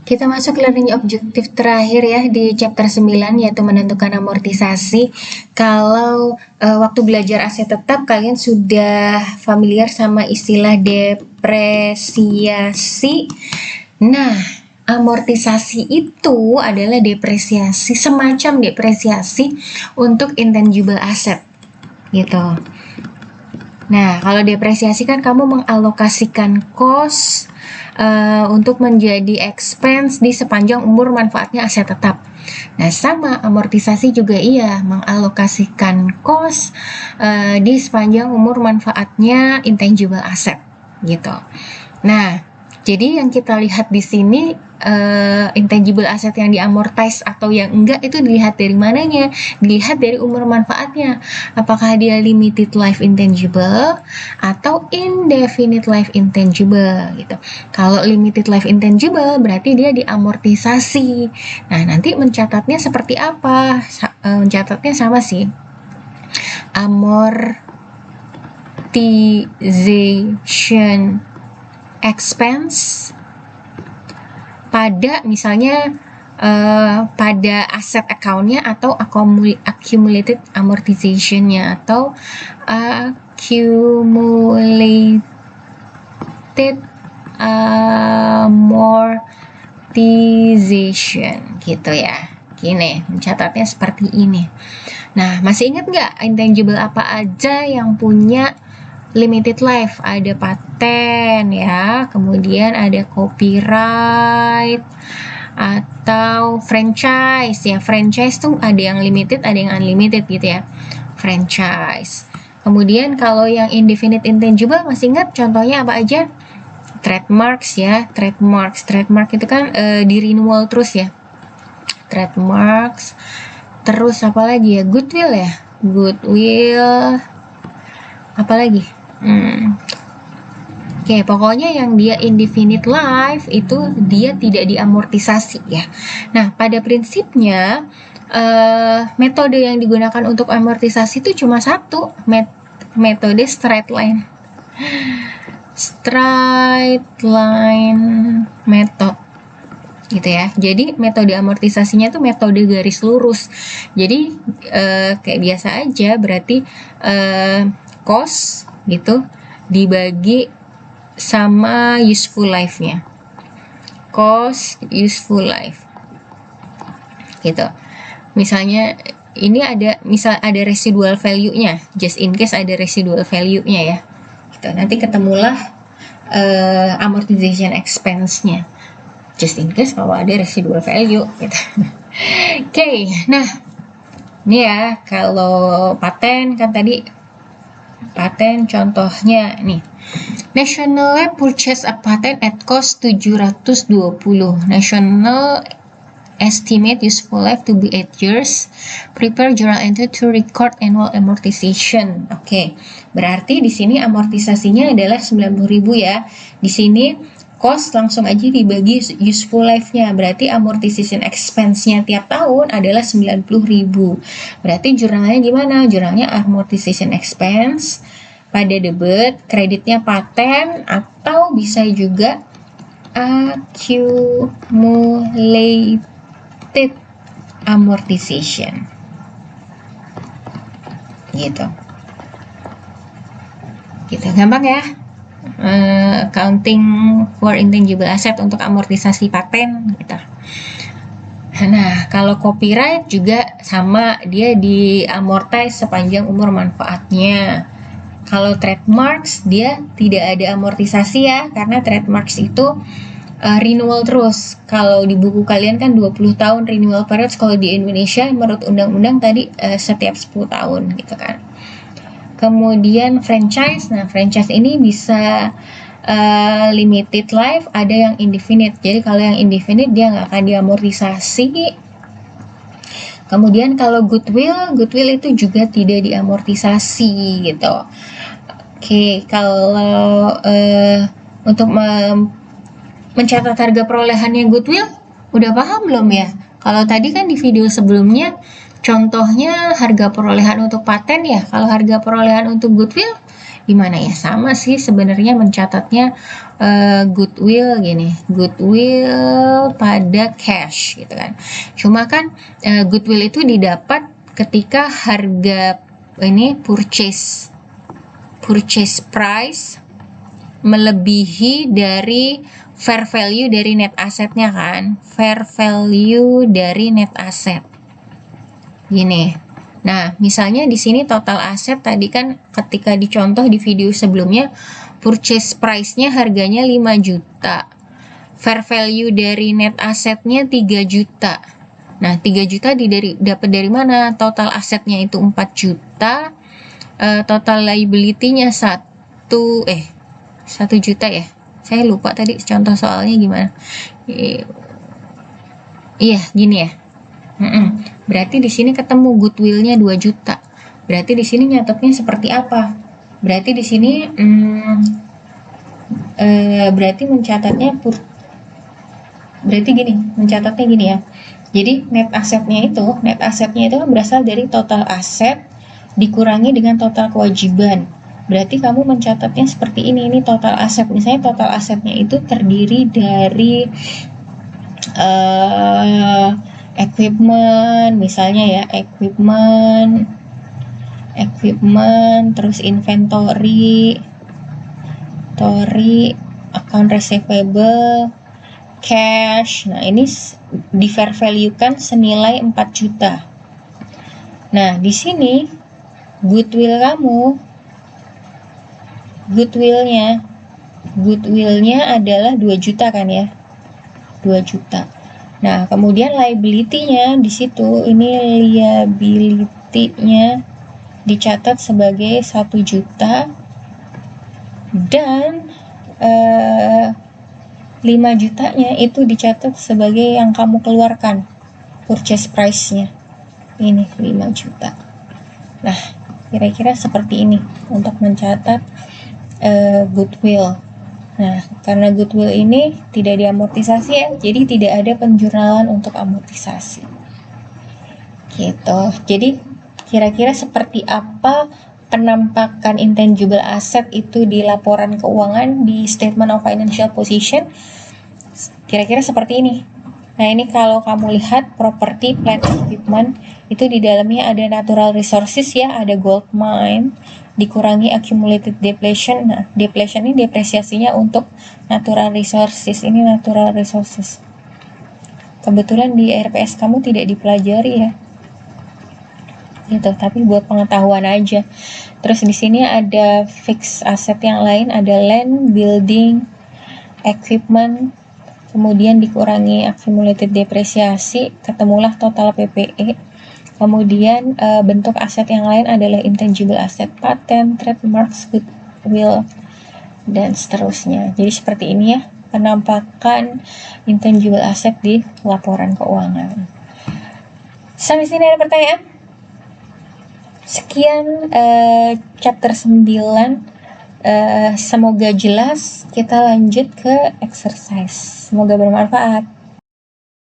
Kita masuk learning objektif terakhir ya di chapter 9, yaitu menentukan amortisasi. Kalau waktu belajar aset tetap kalian sudah familiar sama istilah depresiasi. Nah, amortisasi itu adalah depresiasi, semacam depresiasi untuk intangible asset gitu. Nah, kalau depresiasi kan kamu mengalokasikan cost untuk menjadi expense di sepanjang umur manfaatnya aset tetap. Nah, sama amortisasi juga iya, mengalokasikan cost di sepanjang umur manfaatnya intangible asset gitu. Nah, jadi yang kita lihat di sini intangible asset yang diamortize atau yang enggak itu dilihat dari mananya? Dilihat dari umur manfaatnya. Apakah dia limited life intangible atau indefinite life intangible gitu. Kalau limited life intangible berarti dia diamortisasi. Nah, nanti mencatatnya seperti apa? Mencatatnya sama sih. Amortization expense pada misalnya pada aset account-nya atau accumulated amortization-nya atau accumulated amortization gitu ya. Gini, mencatatnya seperti ini. Nah, masih ingat nggak intangible apa aja yang punya limited life? Ada paten ya, kemudian ada copyright atau franchise ya. Franchise tuh ada yang limited, ada yang unlimited gitu ya. Franchise. Kemudian kalau yang indefinite intangible masih ingat contohnya apa aja? Trademarks ya, trademark itu kan di renewal terus ya. Trademarks. Terus apa lagi ya? Goodwill ya. Goodwill. Apa lagi? Oke, pokoknya yang dia indefinite life itu dia tidak diamortisasi ya. Nah, pada prinsipnya metode yang digunakan untuk amortisasi itu cuma satu, metode straight line method gitu ya. Jadi metode amortisasinya itu metode garis lurus. Jadi kayak biasa aja, berarti cost gitu dibagi sama useful life-nya. Cost, useful life. Gitu. Misalnya ini ada residual value-nya. Just in case ada residual value-nya ya. Gitu. Nanti ketemulah amortization expense-nya. Just in case kalau ada residual value gitu. Oke, nah ini ya kalau paten kan tadi paten contohnya nih. National Lab purchase a patent at cost 720. National estimate useful life to be 8 years. Prepare journal entry to record annual amortization. Oke. Berarti di sini amortisasinya adalah 90.000 ya. Di sini cost langsung aja dibagi useful life-nya. Berarti amortization expense-nya tiap tahun adalah 90.000. Berarti jurnalnya gimana? Jurnalnya amortization expense pada debit, kreditnya paten, atau bisa juga accumulated amortization. Gitu. Gitu, gampang ya. Accounting for intangible asset untuk amortisasi paten gitu. Nah, kalau copyright juga sama, dia diamortize sepanjang umur manfaatnya. Kalau trademarks dia tidak ada amortisasi ya, karena trademarks itu renewal terus. Kalau di buku kalian kan 20 tahun renewal period, kalau di Indonesia menurut undang-undang tadi setiap 10 tahun gitu kan. Kemudian franchise, nah franchise ini bisa limited life, ada yang indefinite. Jadi kalau yang indefinite dia nggak akan diamortisasi. Kemudian kalau goodwill itu juga tidak diamortisasi gitu. Oke, kalau untuk mencatat harga perolehannya goodwill, udah paham belum ya? Kalau tadi kan di video sebelumnya contohnya harga perolehan untuk paten ya. Kalau harga perolehan untuk goodwill gimana ya, sama sih sebenarnya mencatatnya goodwill gini, goodwill pada cash gitu kan. Cuma kan goodwill itu didapat ketika harga ini purchase price melebihi dari fair value dari net assetnya kan, fair value dari net asset gini. Nah, misalnya di sini total aset tadi kan ketika dicontoh di video sebelumnya purchase price-nya harganya 5 juta. Fair value dari net asetnya 3 juta. Nah, 3 juta dapat dari mana? Total asetnya itu 4 juta. Total liability-nya 1 juta ya. Saya lupa tadi contoh soalnya gimana. Iya, gini ya. Berarti di sini ketemu goodwill-nya 2 juta. Berarti di sini nyatetnya seperti apa? Berarti di sini berarti mencatatnya mencatatnya gini ya. Jadi net asetnya itu kan berasal dari total aset dikurangi dengan total kewajiban. Berarti kamu mencatatnya seperti ini total aset. Misalnya total asetnya itu terdiri dari equipment misalnya ya, equipment, terus inventory, account receivable, cash. Nah, ini di fair value kan senilai 4 juta. Nah, di sini goodwillnya adalah 2 juta kan ya, 2 juta. Nah, kemudian liability-nya di situ, ini liability-nya dicatat sebagai 1 juta dan 5 jutanya itu dicatat sebagai yang kamu keluarkan purchase price-nya. Ini 5 juta. Nah, kira-kira seperti ini untuk mencatat goodwill. Nah, karena goodwill ini tidak diamortisasi ya, jadi tidak ada penjurnalan untuk amortisasi. Gitu. Jadi kira-kira seperti apa penampakan intangible asset itu di laporan keuangan di statement of financial position? Kira-kira seperti ini. Nah, ini kalau kamu lihat property, plant, equipment, itu di dalamnya ada natural resources ya, ada gold mine, dikurangi accumulated depletion. Nah, depletion ini depresiasinya untuk natural resources. Ini natural resources. Kebetulan di RPS kamu tidak dipelajari ya. Gitu, tapi buat pengetahuan aja. Terus di sini ada fixed asset yang lain, ada land, building, equipment, kemudian dikurangi accumulated depresiasi, ketemulah total PPE. Kemudian bentuk aset yang lain adalah intangible asset, patent, trademarks, goodwill, dan seterusnya. Jadi seperti ini ya penampakan intangible asset di laporan keuangan. Sampai sini ada pertanyaan? Sekian chapter 9. Semoga jelas. Kita lanjut ke exercise. Semoga bermanfaat.